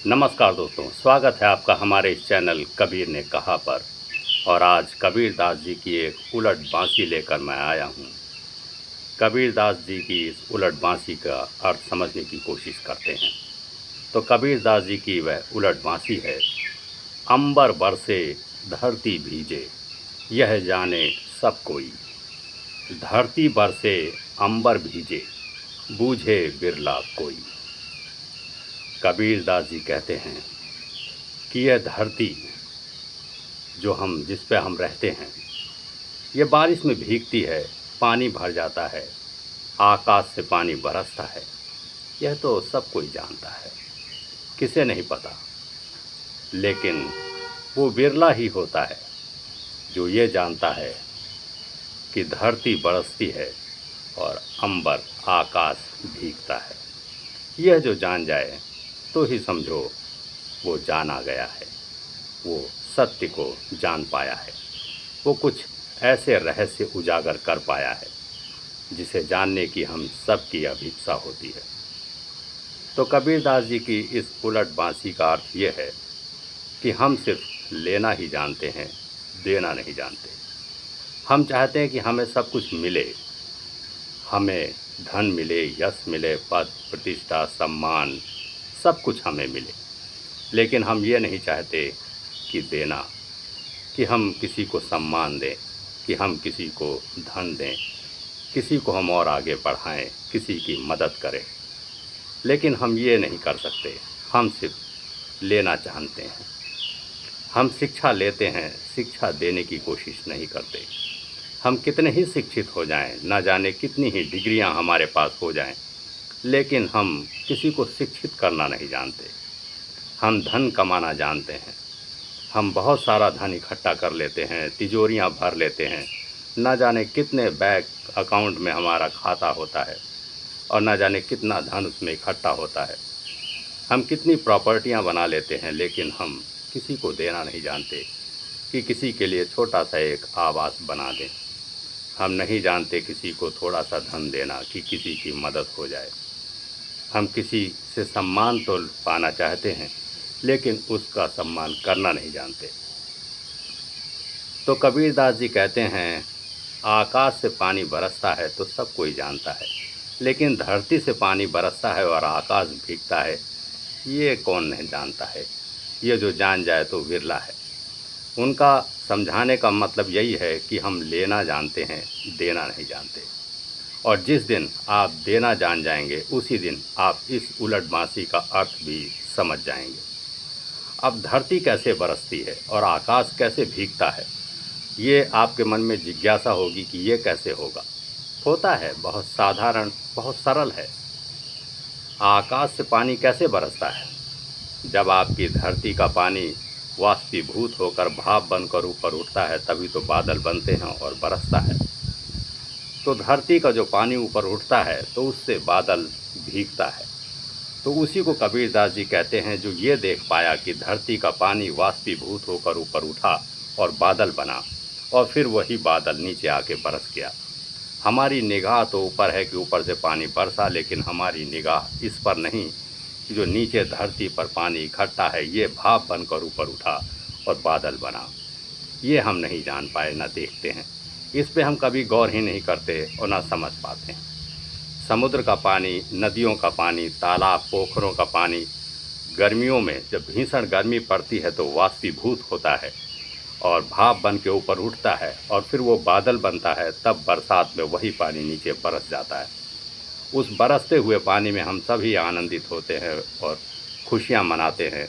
नमस्कार दोस्तों, स्वागत है आपका हमारे इस चैनल कबीर ने कहा पर। और आज कबीर दास जी की एक उलट बांसी लेकर मैं आया हूँ। कबीर दास जी की इस उलट बांसी का अर्थ समझने की कोशिश करते हैं। तो कबीर दास जी की वह उलट बांसी है। अंबर बरसे धरती भीजे, यह जाने सब कोई। धरती बरसे अंबर भीजे, बूझे बिरला कोई। कबीर दास जी कहते हैं कि यह धरती जिस पे हम रहते हैं, ये बारिश में भीगती है, पानी भर जाता है, आकाश से पानी बरसता है। यह तो सब कोई जानता है, किसे नहीं पता। लेकिन वो बिरला ही होता है जो ये जानता है कि धरती बरसती है और अंबर आकाश भीगता है। यह जो जान जाए तो ही समझो वो जाना गया है, वो सत्य को जान पाया है, वो कुछ ऐसे रहस्य उजागर कर पाया है जिसे जानने की हम सब की अभिप्सा होती है। तो कबीर दास जी की इस उलट बांसी का अर्थ ये है कि हम सिर्फ लेना ही जानते हैं, देना नहीं जानते। हम चाहते हैं कि हमें सब कुछ मिले, हमें धन मिले, यश मिले, पद प्रतिष्ठा सम्मान सब कुछ हमें मिले। लेकिन हम ये नहीं चाहते कि देना, कि हम किसी को सम्मान दें, कि हम किसी को धन दें, किसी को हम और आगे बढ़ाएं, किसी की मदद करें। लेकिन हम ये नहीं कर सकते, हम सिर्फ लेना जानते हैं। हम शिक्षा लेते हैं, शिक्षा देने की कोशिश नहीं करते। हम कितने ही शिक्षित हो जाएं, ना जाने कितनी ही डिग्रियां हमारे पास हो जाएं, लेकिन हम किसी को शिक्षित करना नहीं जानते। हम धन कमाना जानते हैं, हम बहुत सारा धन इकट्ठा कर लेते हैं, तिजोरियां भर लेते हैं, ना जाने कितने बैंक अकाउंट में हमारा खाता होता है और ना जाने कितना धन उसमें इकट्ठा होता है। हम कितनी प्रॉपर्टियां बना लेते हैं, लेकिन हम किसी को देना नहीं जानते कि किसी के लिए छोटा सा एक आवास बना दें। हम नहीं जानते किसी को थोड़ा सा धन देना कि किसी की मदद हो जाए। हम किसी से सम्मान तो पाना चाहते हैं, लेकिन उसका सम्मान करना नहीं जानते। तो कबीर दास जी कहते हैं, आकाश से पानी बरसता है तो सब कोई जानता है, लेकिन धरती से पानी बरसता है और आकाश भीगता है, ये कौन नहीं जानता है। ये जो जान जाए तो बिरला है। उनका समझाने का मतलब यही है कि हम लेना जानते हैं, देना नहीं जानते। और जिस दिन आप देना जान जाएंगे, उसी दिन आप इस उलट बांसी का अर्थ भी समझ जाएंगे। अब धरती कैसे बरसती है और आकाश कैसे भीगता है, ये आपके मन में जिज्ञासा होगी कि ये कैसे होगा। होता है, बहुत साधारण, बहुत सरल है। आकाश से पानी कैसे बरसता है? जब आपकी धरती का पानी वाष्पीभूत होकर भाप बनकर ऊपर उठता है, तभी तो बादल बनते हैं और बरसता है। तो धरती का जो पानी ऊपर उठता है तो उससे बादल भीगता है। तो उसी को कबीर दास जी कहते हैं, जो ये देख पाया कि धरती का पानी वाष्पीभूत होकर ऊपर उठा और बादल बना, और फिर वही बादल नीचे आके बरस गया। हमारी निगाह तो ऊपर है कि ऊपर से पानी बरसा, लेकिन हमारी निगाह इस पर नहीं कि जो नीचे धरती पर पानी इकट्ठा है, ये भाप बनकर ऊपर उठा और बादल बना। ये हम नहीं जान पाए, ना देखते हैं। इस पे हम कभी गौर ही नहीं करते और ना समझ पाते हैं। समुद्र का पानी, नदियों का पानी, तालाब पोखरों का पानी गर्मियों में जब भीषण गर्मी पड़ती है तो वाष्पीभूत होता है और भाप बन के ऊपर उठता है, और फिर वो बादल बनता है। तब बरसात में वही पानी नीचे बरस जाता है। उस बरसते हुए पानी में हम सभी आनंदित होते हैं और खुशियाँ मनाते हैं।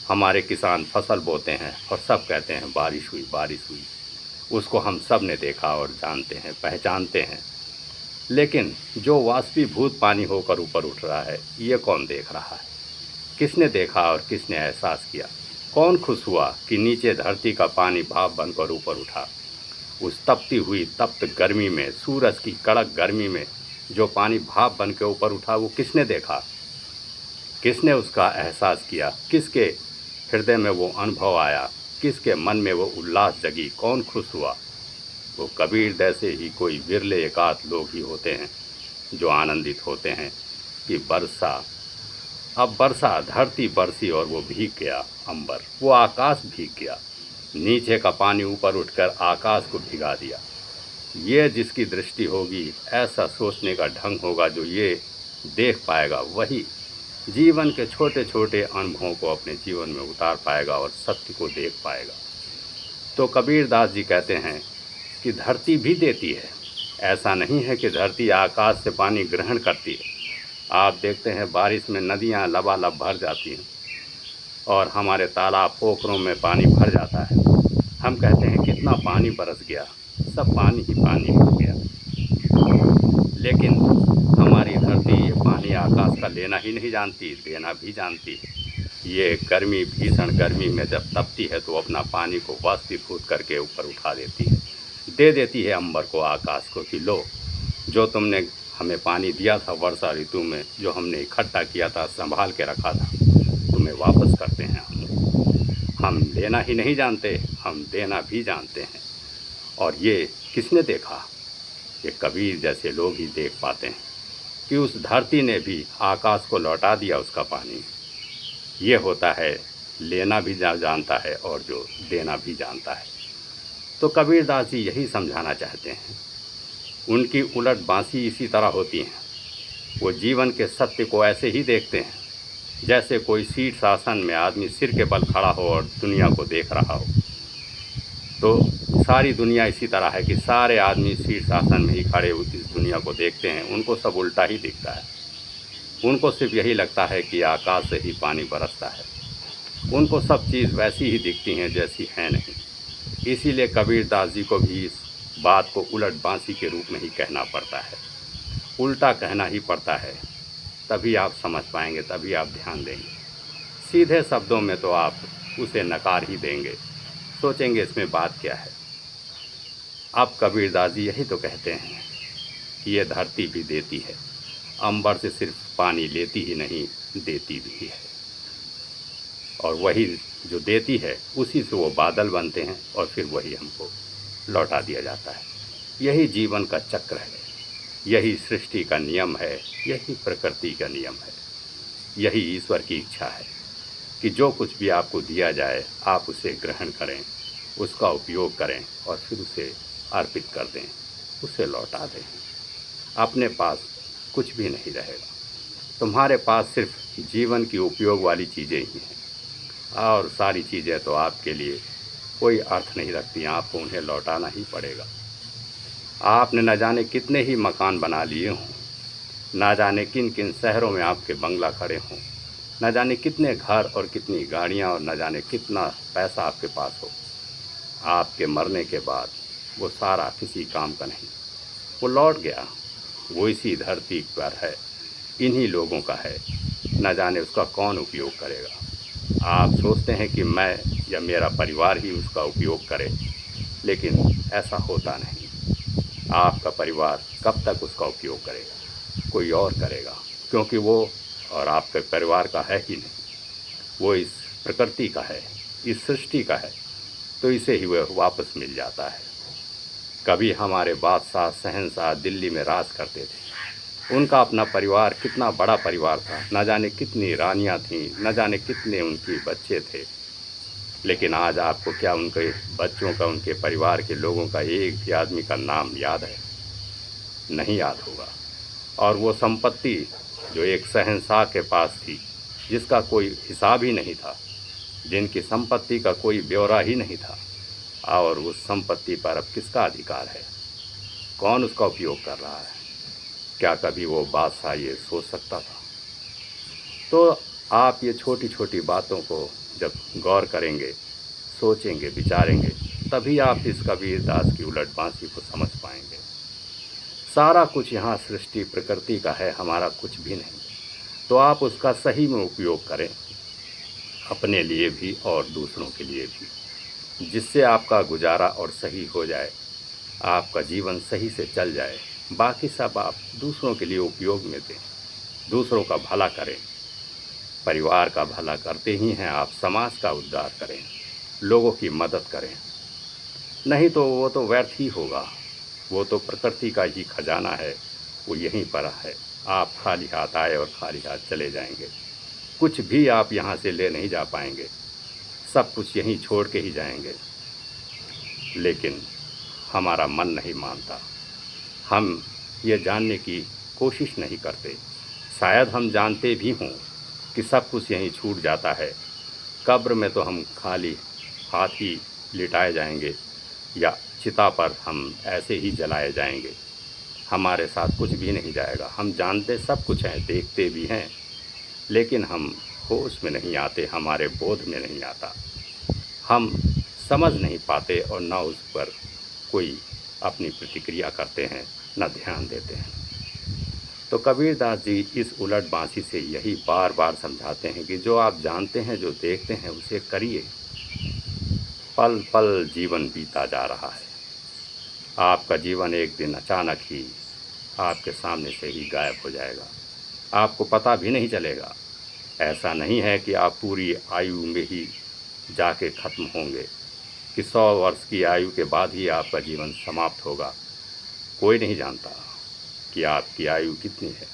हमारे किसान फसल बोते हैं और सब कहते हैं बारिश हुई, बारिश हुई। उसको हम सब ने देखा और जानते हैं, पहचानते हैं। लेकिन जो वाष्पीभूत पानी होकर ऊपर उठ रहा है, ये कौन देख रहा है? किसने देखा और किसने एहसास किया? कौन खुश हुआ कि नीचे धरती का पानी भाप बनकर ऊपर उठा? उस तपती हुई तप्त गर्मी में, सूरज की कड़क गर्मी में जो पानी भाप बन के ऊपर उठा, वो किसने देखा? किसने उसका एहसास किया? किसके हृदय में वो अनुभव आया? किसके मन में वो उल्लास जगी? कौन खुश हुआ? वो कबीर जैसे ही कोई विरले एकाध लोग ही होते हैं जो आनंदित होते हैं कि वर्षा अब बरसा, धरती बरसी और वो भीग गया अंबर, वो आकाश भीग गया, नीचे का पानी ऊपर उठकर आकाश को भिगा दिया। ये जिसकी दृष्टि होगी, ऐसा सोचने का ढंग होगा, जो ये देख पाएगा वही जीवन के छोटे छोटे अनुभवों को अपने जीवन में उतार पाएगा और सत्य को देख पाएगा। तो कबीर दास जी कहते हैं कि धरती भी देती है, ऐसा नहीं है कि धरती आकाश से पानी ग्रहण करती है। आप देखते हैं बारिश में नदियाँ लबालब भर जाती हैं और हमारे तालाब पोखरों में पानी भर जाता है। हम कहते हैं कितना पानी बरस गया, सब पानी ही पानी हो गया। लेकिन हमारी धरती ये पानी आकाश का लेना ही नहीं जानती, देना भी जानती है। ये गर्मी, भीषण गर्मी में जब तपती है तो अपना पानी को वाष्पीभूत करके ऊपर उठा देती है, दे देती है अंबर को, आकाश को, कि लो, जो तुमने हमें पानी दिया था वर्षा ऋतु में, जो हमने इकट्ठा किया था, संभाल के रखा था, तुम्हें वापस करते हैं हम लेना ही नहीं जानते, हम देना भी जानते हैं। और ये किसने देखा? ये कबीर जैसे लोग ही देख पाते हैं कि उस धरती ने भी आकाश को लौटा दिया उसका पानी। ये होता है लेना भी जानता है और जो देना भी जानता है। तो कबीर दास जी यही समझाना चाहते हैं। उनकी उलट बांसी इसी तरह होती हैं। वो जीवन के सत्य को ऐसे ही देखते हैं जैसे कोई शीर्षासन में आदमी सिर के बल खड़ा हो और दुनिया को देख रहा हो। तो सारी दुनिया इसी तरह है कि सारे आदमी शीर्षासन में ही खड़े इस दुनिया को देखते हैं, उनको सब उल्टा ही दिखता है। उनको सिर्फ यही लगता है कि आकाश से ही पानी बरसता है। उनको सब चीज़ वैसी ही दिखती हैं जैसी है नहीं। इसीलिए कबीर दास जी को भी इस बात को उलट बांसी के रूप में ही कहना पड़ता है, उल्टा कहना ही पड़ता है। तभी आप समझ पाएंगे, तभी आप ध्यान देंगे। सीधे शब्दों में तो आप उसे नकार ही देंगे, सोचेंगे इसमें बात क्या है। अब कबीर दास जी यही तो कहते हैं कि ये धरती भी देती है, अंबर से सिर्फ पानी लेती ही नहीं, देती भी है। और वही जो देती है उसी से वो बादल बनते हैं और फिर वही हमको लौटा दिया जाता है। यही जीवन का चक्र है, यही सृष्टि का नियम है, यही प्रकृति का नियम है, यही ईश्वर की इच्छा है कि जो कुछ भी आपको दिया जाए आप उसे ग्रहण करें, उसका उपयोग करें और फिर उसे अर्पित कर दें, उसे लौटा दें। अपने पास कुछ भी नहीं रहेगा, तुम्हारे पास सिर्फ जीवन की उपयोग वाली चीज़ें ही हैं और सारी चीज़ें तो आपके लिए कोई अर्थ नहीं रखती, आपको उन्हें लौटाना ही पड़ेगा। आपने न जाने कितने ही मकान बना लिए हों, न जाने किन किन शहरों में आपके बंगला खड़े हों, न जाने कितने घर और कितनी गाड़ियां और न जाने कितना पैसा आपके पास हो, आपके मरने के बाद वो सारा किसी काम का नहीं, वो लौट गया, वो इसी धरती पर है, इन्हीं लोगों का है, न जाने उसका कौन उपयोग करेगा। आप सोचते हैं कि मैं या मेरा परिवार ही उसका उपयोग करे, लेकिन ऐसा होता नहीं। आपका परिवार कब तक उसका उपयोग करेगा? कोई और करेगा, क्योंकि वो और आपके परिवार का है ही नहीं, वो इस प्रकृति का है, इस सृष्टि का है, तो इसे ही वह वापस मिल जाता है। कभी हमारे बादशाह शहंशाह दिल्ली में राज करते थे, उनका अपना परिवार कितना बड़ा परिवार था, न जाने कितनी रानियां थीं, न जाने कितने उनके बच्चे थे, लेकिन आज आपको क्या उनके बच्चों का, उनके परिवार के लोगों का एक भी आदमी का नाम याद है? नहीं याद होगा। और वो संपत्ति जो एक शहंशाह के पास थी, जिसका कोई हिसाब ही नहीं था, जिनकी संपत्ति का कोई ब्यौरा ही नहीं था, और उस संपत्ति पर अब किसका अधिकार है? कौन उसका उपयोग कर रहा है? क्या कभी वो बादशाह ये सोच सकता था? तो आप ये छोटी छोटी बातों को जब गौर करेंगे, सोचेंगे, विचारेंगे, तभी आप इस कबीर दास की उलट बांसी को समझ पाएंगे। सारा कुछ यहाँ सृष्टि प्रकृति का है, हमारा कुछ भी नहीं। तो आप उसका सही में उपयोग करें, अपने लिए भी और दूसरों के लिए भी, जिससे आपका गुजारा और सही हो जाए, आपका जीवन सही से चल जाए। बाकी सब आप दूसरों के लिए उपयोग में दें, दूसरों का भला करें। परिवार का भला करते ही हैं आप, समाज का उद्धार करें, लोगों की मदद करें। नहीं तो वो तो व्यर्थ ही होगा, वो तो प्रकृति का ही खजाना है, वो यहीं पर है। आप खाली हाथ आए और खाली हाथ चले जाएंगे। कुछ भी आप यहाँ से ले नहीं जा पाएंगे, सब कुछ यहीं छोड़ के ही जाएंगे। लेकिन हमारा मन नहीं मानता, हम ये जानने की कोशिश नहीं करते। शायद हम जानते भी हों कि सब कुछ यहीं छूट जाता है, कब्र में तो हम खाली हाथ ही लिटाए जाएंगे या चिता पर हम ऐसे ही जलाए जाएंगे, हमारे साथ कुछ भी नहीं जाएगा। हम जानते सब कुछ हैं, देखते भी हैं, लेकिन हम होश में नहीं आते, हमारे बोध में नहीं आता, हम समझ नहीं पाते और ना उस पर कोई अपनी प्रतिक्रिया करते हैं, न ध्यान देते हैं। तो कबीरदास जी इस उलट बांसी से यही बार बार समझाते हैं कि जो आप जानते हैं, जो देखते हैं, उसे करिए। पल पल जीवन बीता जा रहा है, आपका जीवन एक दिन अचानक ही आपके सामने से ही गायब हो जाएगा, आपको पता भी नहीं चलेगा। ऐसा नहीं है कि आप पूरी आयु में ही जाके ख़त्म होंगे, कि 100 वर्ष की आयु के बाद ही आपका जीवन समाप्त होगा। कोई नहीं जानता कि आपकी आयु कितनी है।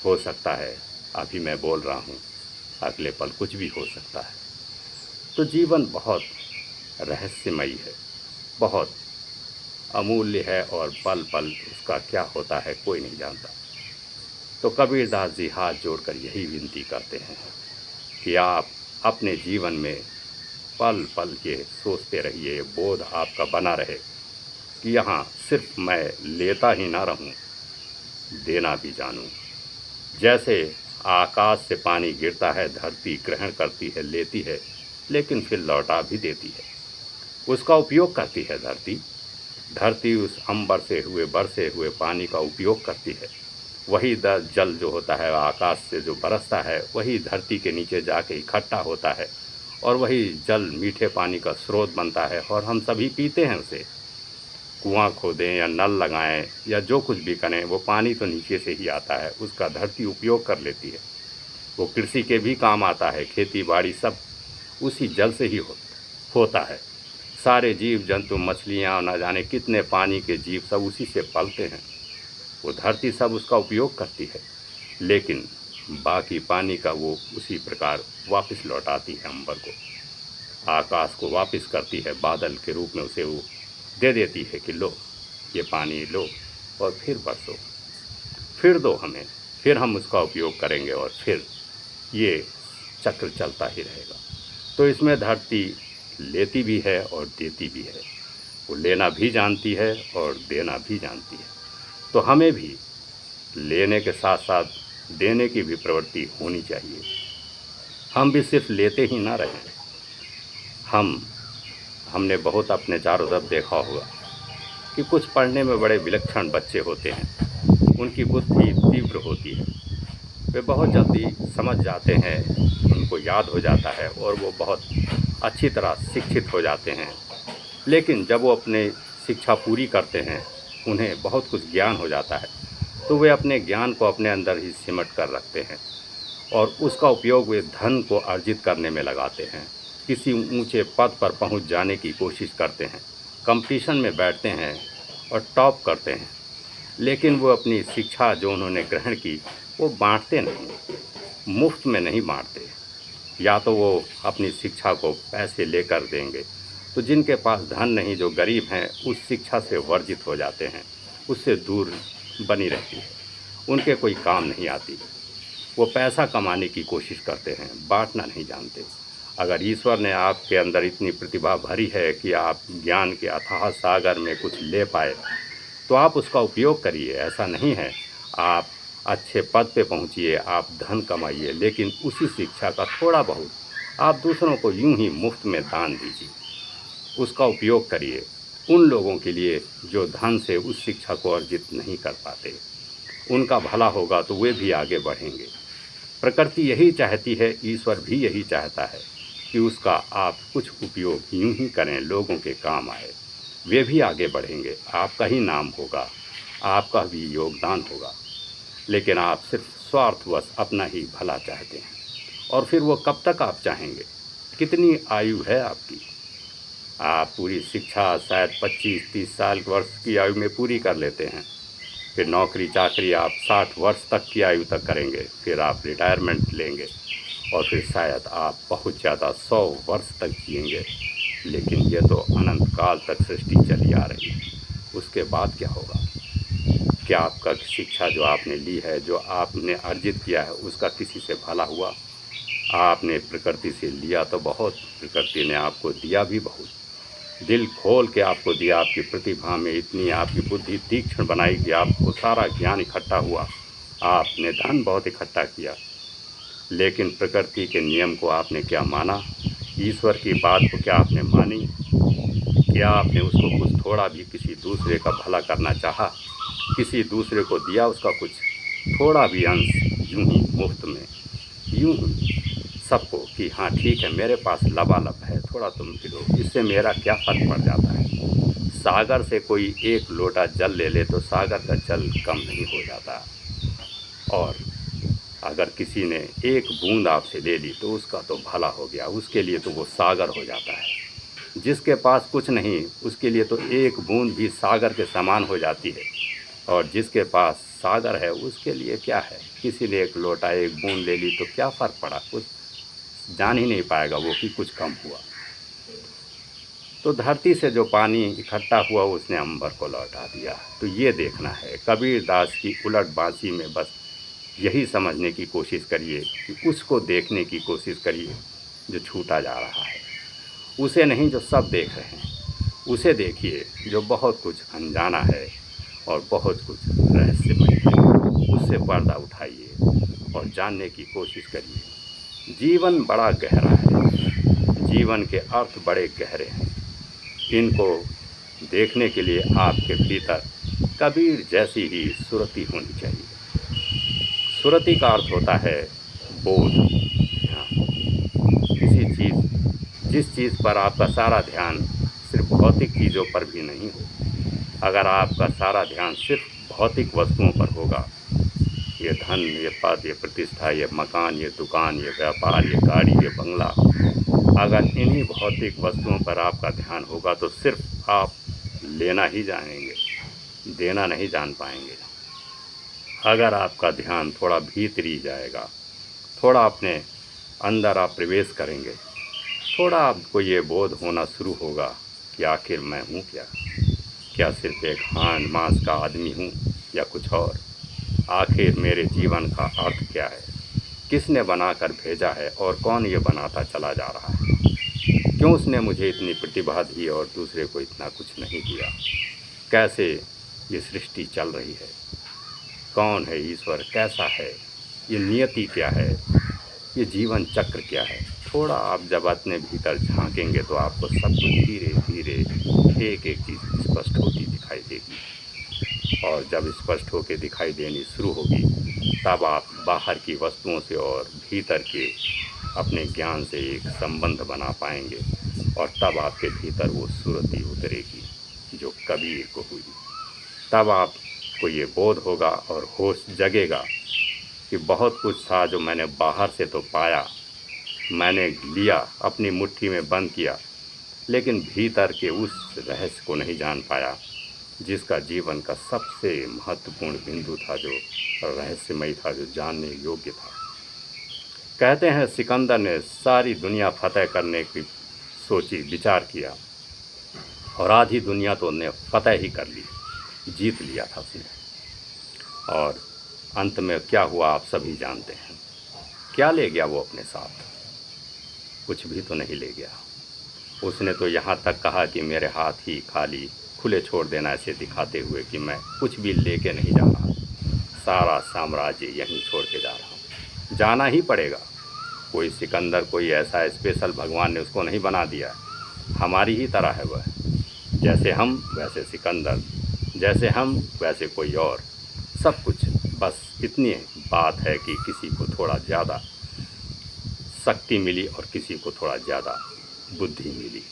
हो सकता है अभी मैं बोल रहा हूँ, अगले पल कुछ भी हो सकता है। तो जीवन बहुत रहस्यमयी है, बहुत अमूल्य है, और पल पल उसका क्या होता है कोई नहीं जानता। तो कबीरदास जी हाथ जोड़कर यही विनती करते हैं कि आप अपने जीवन में पल पल ये सोचते रहिए, ये बोध आपका बना रहे कि यहाँ सिर्फ मैं लेता ही ना रहूं, देना भी जानूं। जैसे आकाश से पानी गिरता है, धरती ग्रहण करती है, लेती है, लेकिन फिर लौटा भी देती है, उसका उपयोग करती है। धरती उस अंबर से हुए बरसे हुए पानी का उपयोग करती है। वही जल जो होता है आकाश से जो बरसता है, वही धरती के नीचे जाके इकट्ठा होता है, और वही जल मीठे पानी का स्रोत बनता है, और हम सभी पीते हैं उसे। कुआं खोदें या नल लगाएं या जो कुछ भी करें, वो पानी तो नीचे से ही आता है, उसका धरती उपयोग कर लेती है। वो कृषि के भी काम आता है, खेती बाड़ी सब उसी जल से ही होता है। सारे जीव जंतु, मछलियाँ, ना जाने कितने पानी के जीव सब उसी से पलते हैं। वो धरती सब उसका उपयोग करती है, लेकिन बाकी पानी का वो उसी प्रकार वापस लौटाती है, अंबर को, आकाश को वापस करती है, बादल के रूप में उसे वो दे देती है कि लो ये पानी लो और फिर बरसो, फिर दो हमें, फिर हम उसका उपयोग करेंगे, और फिर ये चक्र चलता ही रहेगा। तो इसमें धरती लेती भी है और देती भी है, वो लेना भी जानती है और देना भी जानती है। तो हमें भी लेने के साथ साथ देने की भी प्रवृत्ति होनी चाहिए। हम भी सिर्फ लेते ही ना रहें। हमने बहुत अपने चारों तरफ देखा होगा कि कुछ पढ़ने में बड़े विलक्षण बच्चे होते हैं, उनकी बुद्धि तीव्र होती है, वे बहुत जल्दी समझ जाते हैं, उनको याद हो जाता है और वो बहुत अच्छी तरह शिक्षित हो जाते हैं। लेकिन जब वो अपने शिक्षा पूरी करते हैं, उन्हें बहुत कुछ ज्ञान हो जाता है, तो वे अपने ज्ञान को अपने अंदर ही सिमट कर रखते हैं और उसका उपयोग वे धन को अर्जित करने में लगाते हैं, किसी ऊंचे पद पर पहुंच जाने की कोशिश करते हैं, कंपटीशन में बैठते हैं और टॉप करते हैं। लेकिन वो अपनी शिक्षा जो उन्होंने ग्रहण की वो बांटते नहीं, मुफ्त में नहीं बांटते। या तो वो अपनी शिक्षा को पैसे लेकर देंगे, तो जिनके पास धन नहीं, जो गरीब हैं, उस शिक्षा से वर्जित हो जाते हैं, उससे दूर बनी रहती है, उनके कोई काम नहीं आती। वो पैसा कमाने की कोशिश करते हैं, बांटना नहीं जानते। अगर ईश्वर ने आपके अंदर इतनी प्रतिभा भरी है कि आप ज्ञान के अथाह सागर में कुछ ले पाए, तो आप उसका उपयोग करिए। ऐसा नहीं है आप अच्छे पद पे पहुंचिए, आप धन कमाइए, लेकिन उसी शिक्षा का थोड़ा बहुत आप दूसरों को यूं ही मुफ्त में दान दीजिए, उसका उपयोग करिए उन लोगों के लिए जो धन से उस शिक्षा को अर्जित नहीं कर पाते। उनका भला होगा तो वे भी आगे बढ़ेंगे। प्रकृति यही चाहती है, ईश्वर भी यही चाहता है कि उसका आप कुछ उपयोग यूं ही करें, लोगों के काम आए, वे भी आगे बढ़ेंगे, आपका ही नाम होगा, आपका भी योगदान होगा। लेकिन आप सिर्फ स्वार्थवश अपना ही भला चाहते हैं, और फिर वो कब तक आप चाहेंगे? कितनी आयु है आपकी? आप पूरी शिक्षा शायद 25-30 साल वर्ष की आयु में पूरी कर लेते हैं, फिर नौकरी चाकरी आप 60 वर्ष तक की आयु तक करेंगे, फिर आप रिटायरमेंट लेंगे, और फिर शायद आप बहुत ज़्यादा 100 वर्ष तक जिएंगे। लेकिन ये तो अनंत काल तक सृष्टि चली आ रही है। उसके बाद क्या होगा? क्या आपका शिक्षा जो आपने ली है, जो आपने अर्जित किया है, उसका किसी से भला हुआ? आपने प्रकृति से लिया तो बहुत, प्रकृति ने आपको दिया भी बहुत, दिल खोल के आपको दिया। आपकी प्रतिभा में इतनी आपकी बुद्धि तीक्ष्ण बनाई कि आपको सारा ज्ञान इकट्ठा हुआ। आपने धन बहुत इकट्ठा किया, लेकिन प्रकृति के नियम को आपने क्या माना? ईश्वर की बात को क्या आपने मानी? क्या आपने उसको कुछ थोड़ा भी किसी दूसरे का भला करना चाहा? किसी दूसरे को दिया उसका कुछ थोड़ा भी अंश, यूं ही मुफ्त में, यूं ही सबको कि हाँ ठीक है मेरे पास लबालब है, थोड़ा तुम पिलो, इससे मेरा क्या फ़र्क पड़ जाता है? सागर से कोई एक लोटा जल ले ले तो सागर का जल कम नहीं हो जाता। और अगर किसी ने एक बूंद आपसे ले ली तो उसका तो भला हो गया, उसके लिए तो वो सागर हो जाता है। जिसके पास कुछ नहीं उसके लिए तो एक बूंद भी सागर के समान हो जाती है। और जिसके पास सागर है उसके लिए क्या है? किसी ने एक लोटा एक बूंद ले ली तो क्या फ़र्क पड़ा? कुछ जान ही नहीं पाएगा वो कि कुछ कम हुआ। तो धरती से जो पानी इकट्ठा हुआ उसने अंबर को लौटा दिया। तो ये देखना है, कबीर दास की उलट बांसी में बस यही समझने की कोशिश करिए कि उसको देखने की कोशिश करिए जो छूटा जा रहा है, उसे नहीं जो सब देख रहे हैं। उसे देखिए जो बहुत कुछ अनजाना है और बहुत कुछ रहस्यमय है। उससे पर्दा उठाइए और जानने की कोशिश करिए। जीवन बड़ा गहरा है, जीवन के अर्थ बड़े गहरे हैं। इनको देखने के लिए आपके भीतर कबीर जैसी ही सुरति होनी चाहिए। सुरति का अर्थ होता है बोध, ध्यान। किसी चीज़, जिस चीज़ पर आपका सारा ध्यान सिर्फ भौतिक चीज़ों पर भी नहीं हो। अगर आपका सारा ध्यान सिर्फ भौतिक वस्तुओं पर होगा, ये धन, ये पद, ये प्रतिष्ठा, ये मकान, ये दुकान, ये व्यापार, ये गाड़ी, ये बंगला, अगर इन्हीं भौतिक वस्तुओं पर आपका ध्यान होगा तो सिर्फ आप लेना ही जानेंगे, देना नहीं जान पाएंगे। अगर आपका ध्यान थोड़ा भीतरी जाएगा, थोड़ा अपने अंदर आप प्रवेश करेंगे, थोड़ा आपको ये बोध होना शुरू होगा कि आखिर मैं हूँ क्या सिर्फ एक हान मांस का आदमी हूँ या कुछ और? आखिर मेरे जीवन का अर्थ क्या है? किसने बनाकर भेजा है और कौन ये बनाता चला जा रहा है? क्यों उसने मुझे इतनी प्रतिभा दी और दूसरे को इतना कुछ नहीं दिया? कैसे ये सृष्टि चल रही है? कौन है ईश्वर? कैसा है ये? नियति क्या है? ये जीवन चक्र क्या है? थोड़ा आप जब अपने भीतर झांकेंगे तो आपको सब कुछ धीरे धीरे एक एक चीज़ स्पष्ट होती दिखाई देगी। और जब स्पष्ट होकर दिखाई देनी शुरू होगी तब आप बाहर की वस्तुओं से और भीतर के अपने ज्ञान से एक संबंध बना पाएंगे। और तब आपके भीतर वो सुरति उतरेगी जो कबीर को हुई। तब आपको ये बोध होगा और होश जगेगा कि बहुत कुछ था जो मैंने बाहर से तो पाया, मैंने लिया, अपनी मुट्ठी में बंद किया, लेकिन भीतर के उस रहस्य को नहीं जान पाया जिसका जीवन का सबसे महत्वपूर्ण बिंदु था, जो रहस्यमय था, जो जानने योग्य था। कहते हैं सिकंदर ने सारी दुनिया फतेह करने की सोची, विचार किया और आधी दुनिया तो उन्हें फतेह ही कर ली, जीत लिया था उसने। और अंत में क्या हुआ आप सभी जानते हैं। क्या ले गया वो अपने साथ? कुछ भी तो नहीं ले गया। उसने तो यहाँ तक कहा कि मेरे हाथ ही खाली खुले छोड़ देना, ऐसे दिखाते हुए कि मैं कुछ भी लेके नहीं जा रहा, सारा साम्राज्य यहीं छोड़ के जा रहा हूँ। जाना ही पड़ेगा। कोई सिकंदर, कोई ऐसा स्पेशल भगवान ने उसको नहीं बना दिया। हमारी ही तरह है वह, जैसे हम वैसे सिकंदर, जैसे हम वैसे कोई और, सब कुछ। बस इतनी बात है कि किसी को थोड़ा ज़्यादा शक्ति मिली और किसी को थोड़ा ज़्यादा बुद्धि मिली।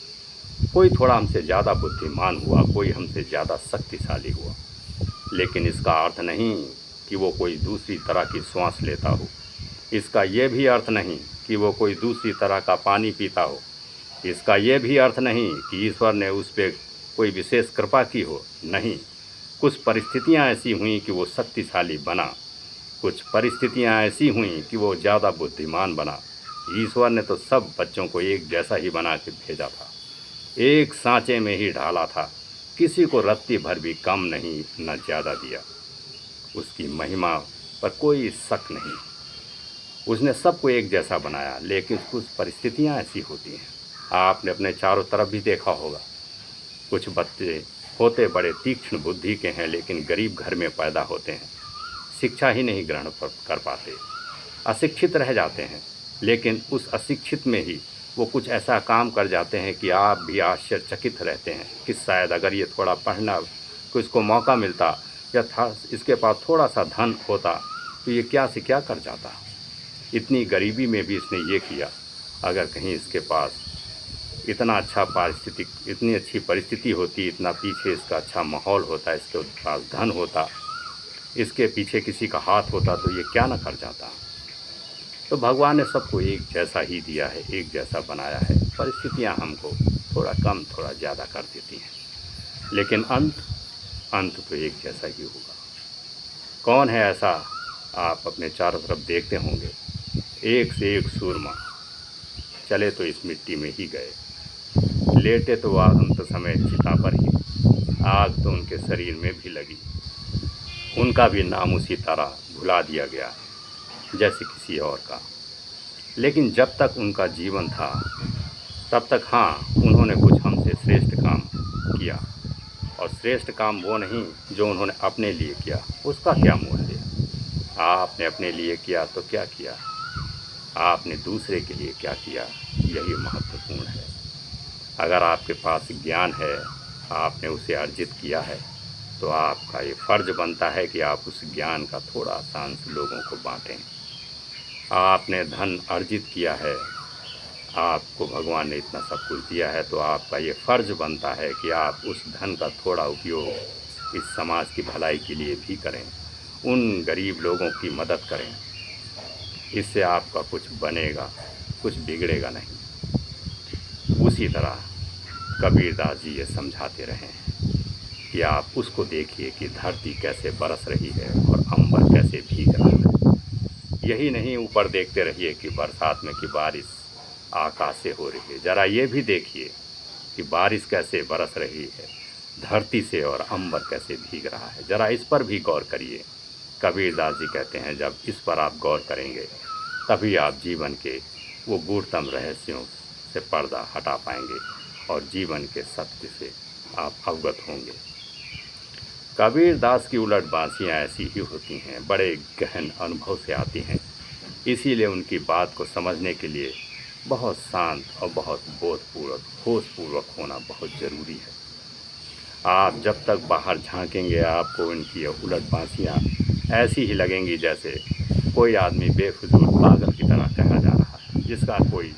कोई थोड़ा हमसे ज़्यादा बुद्धिमान हुआ, कोई हमसे ज़्यादा शक्तिशाली हुआ, लेकिन इसका अर्थ नहीं कि वो कोई दूसरी तरह की श्वास लेता हो। इसका ये भी अर्थ नहीं कि वो कोई दूसरी तरह का पानी पीता हो। इसका ये भी अर्थ नहीं कि ईश्वर ने उस पर कोई विशेष कृपा की हो। नहीं, कुछ परिस्थितियाँ ऐसी हुई कि वो शक्तिशाली बना, कुछ परिस्थितियाँ ऐसी हुई कि वो ज़्यादा बुद्धिमान बना, ईश्वर ने तो सब बच्चों को एक जैसा ही बना के भेजा था, एक सांचे में ही ढाला था, किसी को रत्ती भर भी कम नहीं न ज़्यादा दिया। उसकी महिमा पर कोई शक नहीं। उसने सबको एक जैसा बनाया, लेकिन कुछ परिस्थितियां ऐसी होती हैं, आपने अपने चारों तरफ भी देखा होगा। कुछ बच्चे होते बड़े तीक्ष्ण बुद्धि के हैं, लेकिन गरीब घर में पैदा होते हैं, शिक्षा ही नहीं ग्रहण कर पाते, अशिक्षित रह जाते हैं, लेकिन उस अशिक्षित में ही वो कुछ ऐसा काम कर जाते हैं कि आप भी आश्चर्यचकित रहते हैं कि शायद अगर ये थोड़ा पढ़ना को इसको मौका मिलता या था इसके पास थोड़ा सा धन होता तो ये क्या से क्या कर जाता। इतनी गरीबी में भी इसने ये किया। अगर कहीं इसके पास इतना अच्छा पारिस्थितिक इतनी अच्छी परिस्थिति होती, इतना पीछे इसका अच्छा माहौल होता, इसके पास धन होता, इसके पीछे किसी का हाथ होता, तो ये क्या ना कर जाता। तो भगवान ने सबको एक जैसा ही दिया है, एक जैसा बनाया है। परिस्थितियां हमको थोड़ा कम थोड़ा ज़्यादा कर देती हैं, लेकिन अंत तो एक जैसा ही होगा। कौन है ऐसा, आप अपने चारों तरफ देखते होंगे, एक से एक सूरमा, चले तो इस मिट्टी में ही गए, लेटे तो वह अंत समय चिता पर ही, आग तो उनके शरीर में भी लगी, उनका भी नाम उसी तरह भुला दिया गया जैसे किसी और का। लेकिन जब तक उनका जीवन था तब तक हाँ, उन्होंने कुछ हमसे श्रेष्ठ काम किया, और श्रेष्ठ काम वो नहीं जो उन्होंने अपने लिए किया, उसका क्या मूल्य। आपने अपने लिए किया तो क्या किया, आपने दूसरे के लिए क्या किया, यही महत्वपूर्ण है। अगर आपके पास ज्ञान है, आपने उसे अर्जित किया है, तो आपका ये फ़र्ज़ बनता है कि आप उस ज्ञान का थोड़ा सा अंश लोगों को बांटें। आपने धन अर्जित किया है, आपको भगवान ने इतना सब कुछ दिया है, तो आपका ये फ़र्ज़ बनता है कि आप उस धन का थोड़ा उपयोग इस समाज की भलाई के लिए भी करें, उन गरीब लोगों की मदद करें। इससे आपका कुछ बनेगा, कुछ बिगड़ेगा नहीं। उसी तरह कबीरदास जी ये समझाते रहे हैं कि आप उसको देखिए कि धरती कैसे बरस रही है और अंबर कैसे भीग रहा है। यही नहीं, ऊपर देखते रहिए कि बरसात में कि बारिश आकाश से हो रही है, ज़रा ये भी देखिए कि बारिश कैसे बरस रही है धरती से और अंबर कैसे भीग रहा है, ज़रा इस पर भी गौर करिए। कबीरदास जी कहते हैं, जब इस पर आप गौर करेंगे तभी आप जीवन के वो गूढ़तम रहस्यों से पर्दा हटा पाएंगे और जीवन के सत्य से आप अवगत होंगे। कबीरदास की उलट बांसियाँ ऐसी ही होती हैं, बड़े गहन अनुभव से आती हैं, इसीलिए उनकी बात को समझने के लिए बहुत शांत और बहुत बोधपूर्वक होशपूर्वक होना बहुत ज़रूरी है। आप जब तक बाहर झांकेंगे, आपको इनकी उलट बांसियाँ ऐसी ही लगेंगी जैसे कोई आदमी बेफिजूल पागल की तरह कहा जा रहा है, जिसका कोई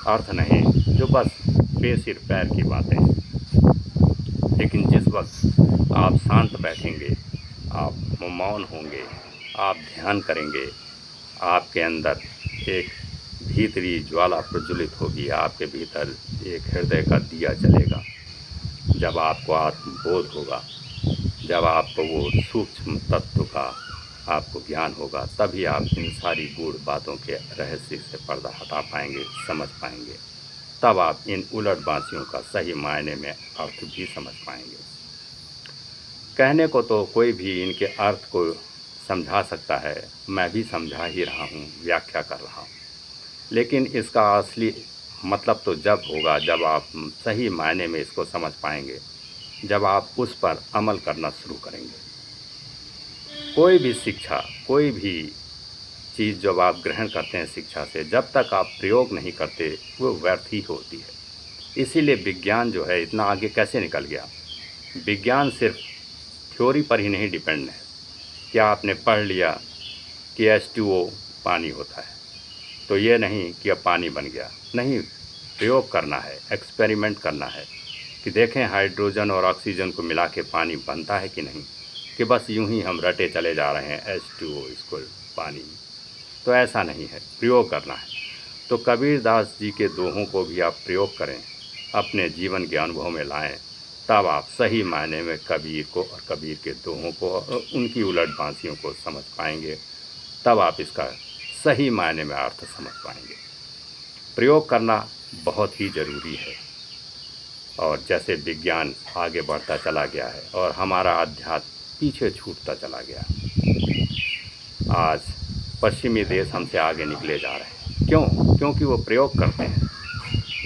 अर्थ नहीं, जो बस बेसिर पैर की बातें हैं। लेकिन जिस वक्त आप शांत बैठेंगे, आप मौन होंगे, आप ध्यान करेंगे, आपके अंदर एक भीतरी ज्वाला प्रज्वलित होगी, आपके भीतर एक हृदय का दिया जलेगा। जब आपको आत्मबोध होगा, जब आपको वो सूक्ष्म तत्व का आपको ज्ञान होगा, तभी आप इन सारी गूढ़ बातों के रहस्य से पर्दा हटा पाएंगे, समझ पाएंगे। तब आप इन उलट बांसियों का सही मायने में अर्थ भी समझ पाएंगे। कहने को तो कोई भी इनके अर्थ को समझा सकता है, मैं भी समझा ही रहा हूँ, व्याख्या कर रहा हूँ, लेकिन इसका असली मतलब तो जब होगा जब आप सही मायने में इसको समझ पाएंगे, जब आप उस पर अमल करना शुरू करेंगे। कोई भी शिक्षा, कोई भी चीज़ जब आप ग्रहण करते हैं शिक्षा से, जब तक आप प्रयोग नहीं करते वो व्यर्थ ही होती है। इसीलिए विज्ञान जो है इतना आगे कैसे निकल गया। विज्ञान सिर्फ थ्योरी पर ही नहीं डिपेंड है। क्या आपने पढ़ लिया कि H2O पानी होता है, तो ये नहीं कि अब पानी बन गया, नहीं, प्रयोग करना है, एक्सपेरिमेंट करना है कि देखें हाइड्रोजन और ऑक्सीजन को मिला के पानी बनता है कि नहीं, कि बस यूं ही हम रटे चले जा रहे हैं H2O इसको पानी। तो ऐसा नहीं है, प्रयोग करना है। तो कबीरदास जी के दोहों को भी आप प्रयोग करें, अपने जीवन के अनुभव में लाएं, तब आप सही मायने में कबीर को और कबीर के दोहों को और उनकी उलट बांसियों को समझ पाएंगे। तब आप इसका सही मायने में अर्थ समझ पाएंगे। प्रयोग करना बहुत ही ज़रूरी है। और जैसे विज्ञान आगे बढ़ता चला गया है और हमारा अध्यात्म पीछे छूटता चला गया, आज पश्चिमी देश हमसे आगे निकले जा रहे हैं। क्यों? क्योंकि वो प्रयोग करते हैं।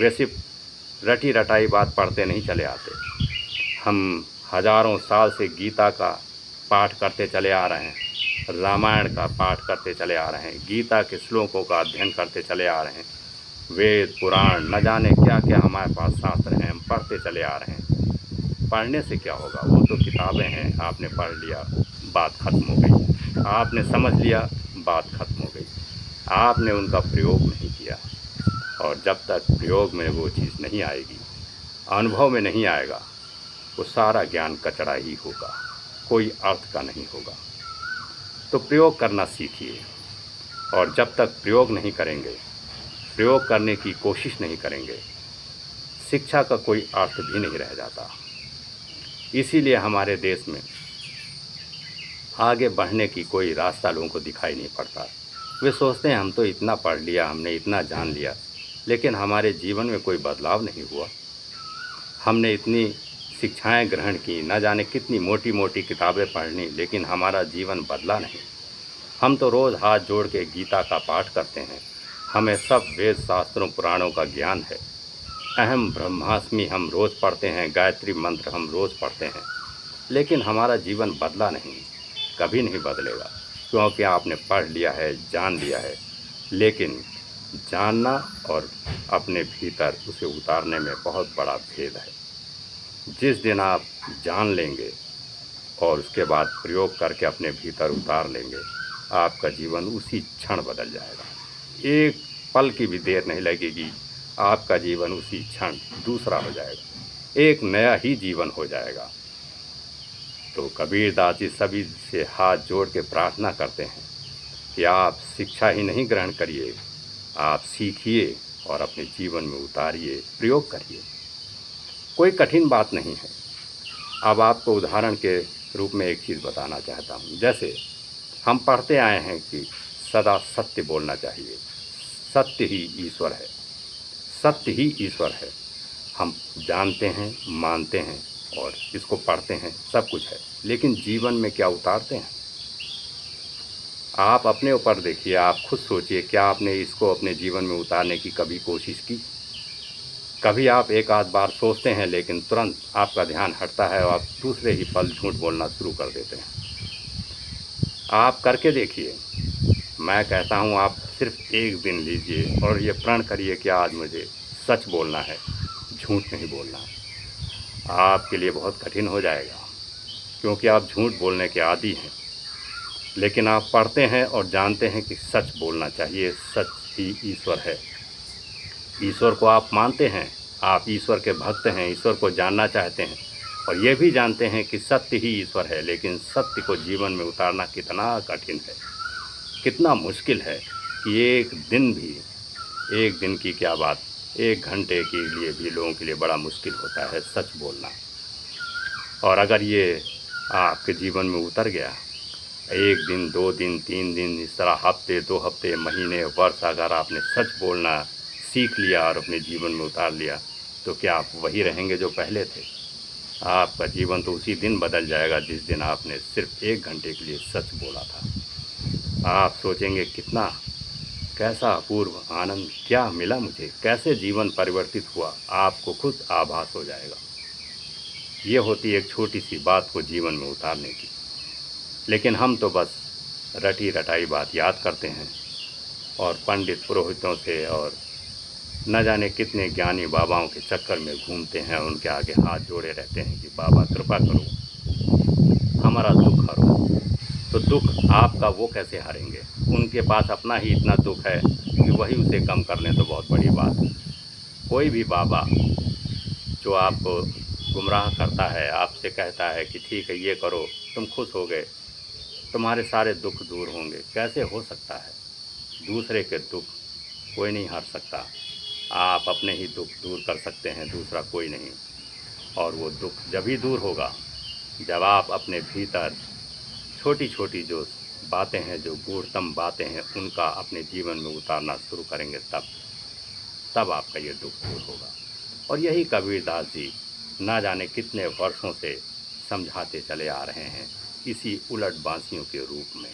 वे सिर्फ रटी रटाई बात पढ़ते नहीं चले आते। हम हजारों साल से गीता का पाठ करते चले आ रहे हैं, रामायण का पाठ करते चले आ रहे हैं, गीता के श्लोकों का अध्ययन करते चले आ रहे हैं, वेद पुराण न जाने क्या क्या हमारे पास शास्त्र हैं, हम पढ़ते चले आ रहे हैं। पढ़ने से क्या होगा? वो तो किताबें हैं, आपने पढ़ लिया, बात खत्म हो गई। आपने समझ लिया, बात खत्म हो गई। आपने उनका प्रयोग नहीं किया। और जब तक प्रयोग में वो चीज़ नहीं आएगी, अनुभव में नहीं आएगा, वो सारा ज्ञान कचरा ही होगा, कोई अर्थ का नहीं होगा। तो प्रयोग करना सीखिए। और जब तक प्रयोग नहीं करेंगे, प्रयोग करने की कोशिश नहीं करेंगे, शिक्षा का कोई अर्थ भी नहीं रह जाता। इसीलिए हमारे देश में आगे बढ़ने की कोई रास्ता लोगों को दिखाई नहीं पड़ता। वे सोचते हैं हम तो इतना पढ़ लिया, हमने इतना जान लिया, लेकिन हमारे जीवन में कोई बदलाव नहीं हुआ। हमने इतनी शिक्षाएं ग्रहण की, न जाने कितनी मोटी मोटी किताबें पढ़, लेकिन हमारा जीवन बदला नहीं। हम तो रोज़ हाथ जोड़ के गीता का पाठ करते हैं, हमें सब वेद शास्त्रों पुराणों का ज्ञान है। अहम ब्रह्मास्मि हम रोज़ पढ़ते हैं, गायत्री मंत्र हम रोज़ पढ़ते हैं, लेकिन हमारा जीवन बदला नहीं, कभी नहीं बदलेगा। क्योंकि आपने पढ़ लिया है, जान लिया है, लेकिन जानना और अपने भीतर उसे उतारने में बहुत बड़ा भेद है। जिस दिन आप जान लेंगे और उसके बाद प्रयोग करके अपने भीतर उतार लेंगे, आपका जीवन उसी क्षण बदल जाएगा। एक पल की भी देर नहीं लगेगी, आपका जीवन उसी क्षण दूसरा हो जाएगा, एक नया ही जीवन हो जाएगा। तो कबीरदास जी सभी से हाथ जोड़ के प्रार्थना करते हैं कि आप शिक्षा ही नहीं ग्रहण करिए, आप सीखिए और अपने जीवन में उतारिए, प्रयोग करिए। कोई कठिन बात नहीं है। अब आपको उदाहरण के रूप में एक चीज़ बताना चाहता हूँ। जैसे हम पढ़ते आए हैं कि सदा सत्य बोलना चाहिए, सत्य ही ईश्वर है, सत्य ही ईश्वर है। हम जानते हैं, मानते हैं और इसको पढ़ते हैं, सब कुछ है, लेकिन जीवन में क्या उतारते हैं? आप अपने ऊपर देखिए, आप खुद सोचिए, क्या आपने इसको अपने जीवन में उतारने की कभी कोशिश की? कभी आप एक आध बार सोचते हैं, लेकिन तुरंत आपका ध्यान हटता है और आप दूसरे ही पल झूठ बोलना शुरू कर देते हैं। आप करके देखिए। मैं कहता हूँ आप सिर्फ एक दिन लीजिए और ये प्रण करिए कि आज मुझे सच बोलना है, झूठ नहीं बोलना। आपके लिए बहुत कठिन हो जाएगा, क्योंकि आप झूठ बोलने के आदी हैं, लेकिन आप पढ़ते हैं और जानते हैं कि सच बोलना चाहिए, सच ही ईश्वर है। ईश्वर को आप मानते हैं, आप ईश्वर के भक्त हैं, ईश्वर को जानना चाहते हैं और ये भी जानते हैं कि सत्य ही ईश्वर है, लेकिन सत्य को जीवन में उतारना कितना कठिन है, कितना मुश्किल है कि एक दिन भी, एक दिन की क्या बात, एक घंटे के लिए भी लोगों के लिए बड़ा मुश्किल होता है सच बोलना। और अगर ये आपके जीवन में उतर गया, एक दिन, 2 दिन, 3 दिन, इस तरह हफ्ते, 2 हफ्ते, महीने, वर्ष, अगर आपने सच बोलना सीख लिया और अपने जीवन में उतार लिया, तो क्या आप वही रहेंगे जो पहले थे? आपका जीवन तो उसी दिन बदल जाएगा जिस दिन आपने सिर्फ 1 घंटे के लिए सच बोला था। आप सोचेंगे कितना, कैसा अपूर्व आनंद, क्या मिला मुझे, कैसे जीवन परिवर्तित हुआ, आपको खुद आभास हो जाएगा। ये होती एक छोटी सी बात को जीवन में उतारने की। लेकिन हम तो बस रटी रटाई बात याद करते हैं और पंडित पुरोहितों से और न जाने कितने ज्ञानी बाबाओं के चक्कर में घूमते हैं, उनके आगे हाथ जोड़े रहते हैं कि बाबा कृपा करो, हमारा दुख हरो। तो दुख आपका वो कैसे हारेंगे? उनके पास अपना ही इतना दुख है कि वही उसे कम कर लें तो बहुत बड़ी बात है। कोई भी बाबा जो आपको गुमराह करता है, आपसे कहता है कि ठीक है ये करो, तुम खुश हो गए, तुम्हारे सारे दुख दूर होंगे, कैसे हो सकता है? दूसरे के दुख कोई नहीं हर सकता, आप अपने ही दुख दूर कर सकते हैं, दूसरा कोई नहीं। और वो दुख जब ही दूर होगा जब आप अपने भीतर छोटी छोटी जो बातें हैं, जो गूढ़तम बातें हैं, उनका अपने जीवन में उतारना शुरू करेंगे। तब तब आपका ये दुख दूर होगा। और यही कबीरदास जी ना जाने कितने वर्षों से समझाते चले आ रहे हैं, इसी उलट बांसियों के रूप में।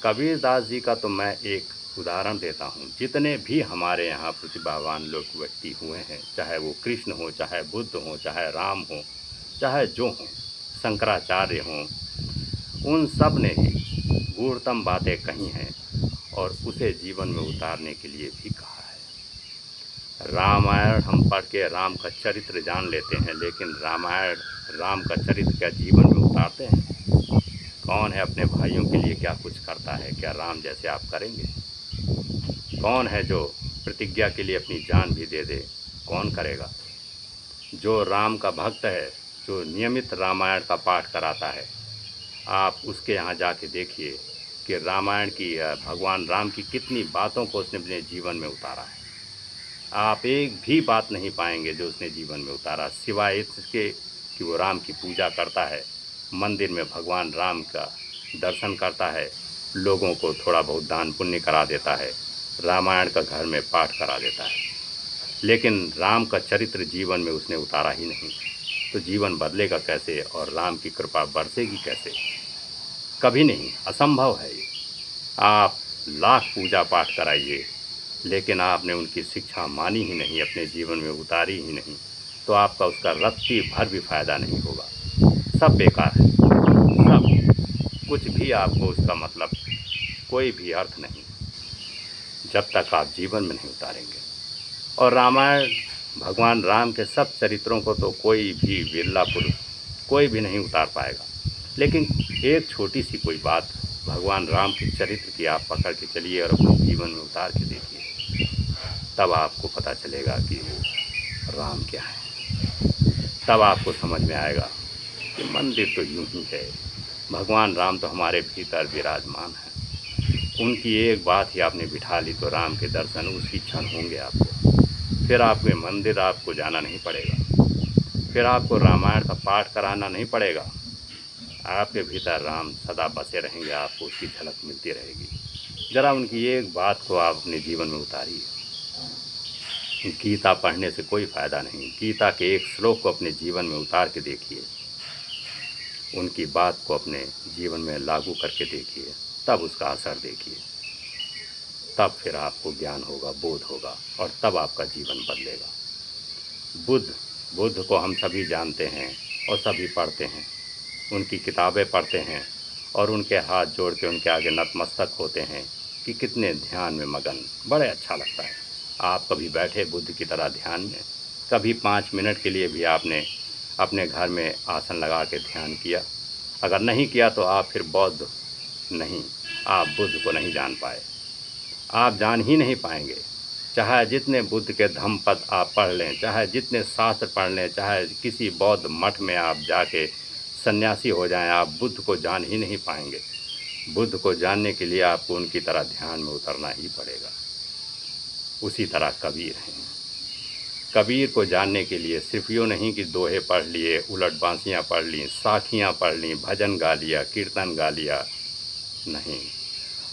कबीरदास जी का तो मैं एक उदाहरण देता हूँ। जितने भी हमारे यहाँ प्रतिभावान लोग व्यक्ति हुए हैं, चाहे वो कृष्ण हो, चाहे बुद्ध हो, चाहे राम हो, चाहे जो हों, शंकराचार्य हों, उन सब ने ही गूढ़तम बातें कही हैं और उसे जीवन में उतारने के लिए भी कहा है। रामायण हम पढ़ के राम का चरित्र जान लेते हैं, लेकिन रामायण राम का चरित्र क्या जीवन में उतारते हैं? कौन है अपने भाइयों के लिए क्या कुछ करता है? क्या राम जैसे आप करेंगे? कौन है जो प्रतिज्ञा के लिए अपनी जान भी दे दे? कौन करेगा? जो राम का भक्त है, जो नियमित रामायण का पाठ कराता है, आप उसके यहाँ जाके देखिए कि रामायण की भगवान राम की कितनी बातों को उसने अपने जीवन में उतारा है। आप एक भी बात नहीं पाएंगे जो उसने जीवन में उतारा, सिवाय इसके कि वो राम की पूजा करता है, मंदिर में भगवान राम का दर्शन करता है, लोगों को थोड़ा बहुत दान पुण्य करा देता है, रामायण का घर में पाठ करा देता है, लेकिन राम का चरित्र जीवन में उसने उतारा ही नहीं। तो जीवन बदलेगा कैसे और राम की कृपा बरसेगी कैसे? कभी नहीं, असंभव है ये। आप लाख पूजा पाठ कराइए, लेकिन आपने उनकी शिक्षा मानी ही नहीं, अपने जीवन में उतारी ही नहीं, तो आपका उसका रत्ती भर भी फ़ायदा नहीं होगा। सब बेकार है, सब कुछ भी आपको उसका मतलब कोई भी अर्थ नहीं, जब तक आप जीवन में नहीं उतारेंगे। और रामायण भगवान राम के सब चरित्रों को तो कोई भी विरला पुरुष कोई भी नहीं उतार पाएगा, लेकिन एक छोटी सी कोई बात भगवान राम के चरित्र की आप पकड़ के चलिए और अपने जीवन में उतार के देखिए, तब आपको पता चलेगा कि वो राम क्या है। तब आपको समझ में आएगा कि मंदिर तो यूं ही है, भगवान राम तो हमारे भीतर विराजमान है। उनकी एक बात ही आपने बिठा ली तो राम के दर्शन उसी क्षण होंगे आपको। फिर आपके मंदिर आपको जाना नहीं पड़ेगा, फिर आपको रामायण का पाठ कराना नहीं पड़ेगा। आपके भीतर राम सदा बसे रहेंगे, आपको उसकी झलक मिलती रहेगी। ज़रा उनकी एक बात को आप अपने जीवन में उतारिए। गीता पढ़ने से कोई फ़ायदा नहीं, गीता के एक श्लोक को अपने जीवन में उतार के देखिए, उनकी बात को अपने जीवन में लागू करके देखिए, तब उसका असर देखिए, तब फिर आपको ज्ञान होगा, बोध होगा, और तब आपका जीवन बदलेगा। बुद्ध को हम सभी जानते हैं और सभी पढ़ते हैं, उनकी किताबें पढ़ते हैं और उनके हाथ जोड़ के उनके आगे नतमस्तक होते हैं कि कितने ध्यान में मगन, बड़े अच्छा लगता है। आप कभी बैठे बुद्ध की तरह ध्यान में? कभी 5 मिनट के लिए भी आपने अपने घर में आसन लगा के ध्यान किया? अगर नहीं किया तो आप फिर बौद्ध नहीं, आप बुद्ध को नहीं जान पाए, आप जान ही नहीं पाएंगे। चाहे जितने बुद्ध के धम्मपद आप पढ़ लें, चाहे जितने शास्त्र पढ़ लें, चाहे किसी बौद्ध मठ में आप जाके सन्यासी हो जाएं, आप बुद्ध को जान ही नहीं पाएंगे। बुद्ध को जानने के लिए आपको उनकी तरह ध्यान में उतरना ही पड़ेगा। उसी तरह कबीर हैं। कबीर को जानने के लिए सिर्फ यूँ नहीं कि दोहे पढ़ लिए, उलट बांसियाँ पढ़ लीं, साखियाँ पढ़ लीं, भजन गा लिया, कीर्तन गा लिया, नहीं।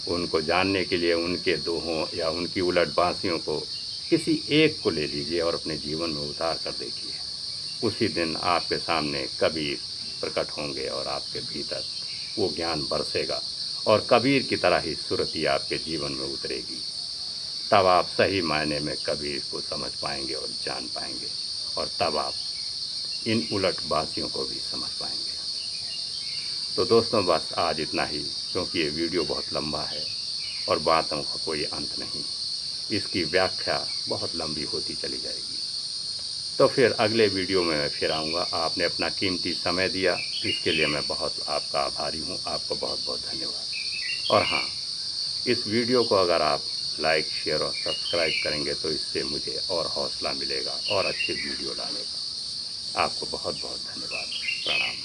उनको जानने के लिए उनके दोहों या उनकी उलट बांसियों को किसी एक को ले लीजिए और अपने जीवन में उतार कर देखिए। उसी दिन आपके सामने कबीर प्रकट होंगे और आपके भीतर वो ज्ञान बरसेगा और कबीर की तरह ही सुरती आपके जीवन में उतरेगी। तब आप सही मायने में कबीर को समझ पाएंगे और जान पाएंगे, और तब आप इन उलट बांसियों को भी समझ पाएंगे। तो दोस्तों, बस आज इतना ही, क्योंकि ये वीडियो बहुत लंबा है और बातों का कोई अंत नहीं, इसकी व्याख्या बहुत लंबी होती चली जाएगी। तो फिर अगले वीडियो में मैं फिर आऊँगा। आपने अपना कीमती समय दिया, इसके लिए मैं बहुत आपका आभारी हूँ। आपको बहुत बहुत धन्यवाद। और हाँ, इस वीडियो को अगर आप लाइक, शेयर और सब्सक्राइब करेंगे तो इससे मुझे और हौसला मिलेगा और अच्छे वीडियो डालेगा। आपको बहुत बहुत धन्यवाद। प्रणाम।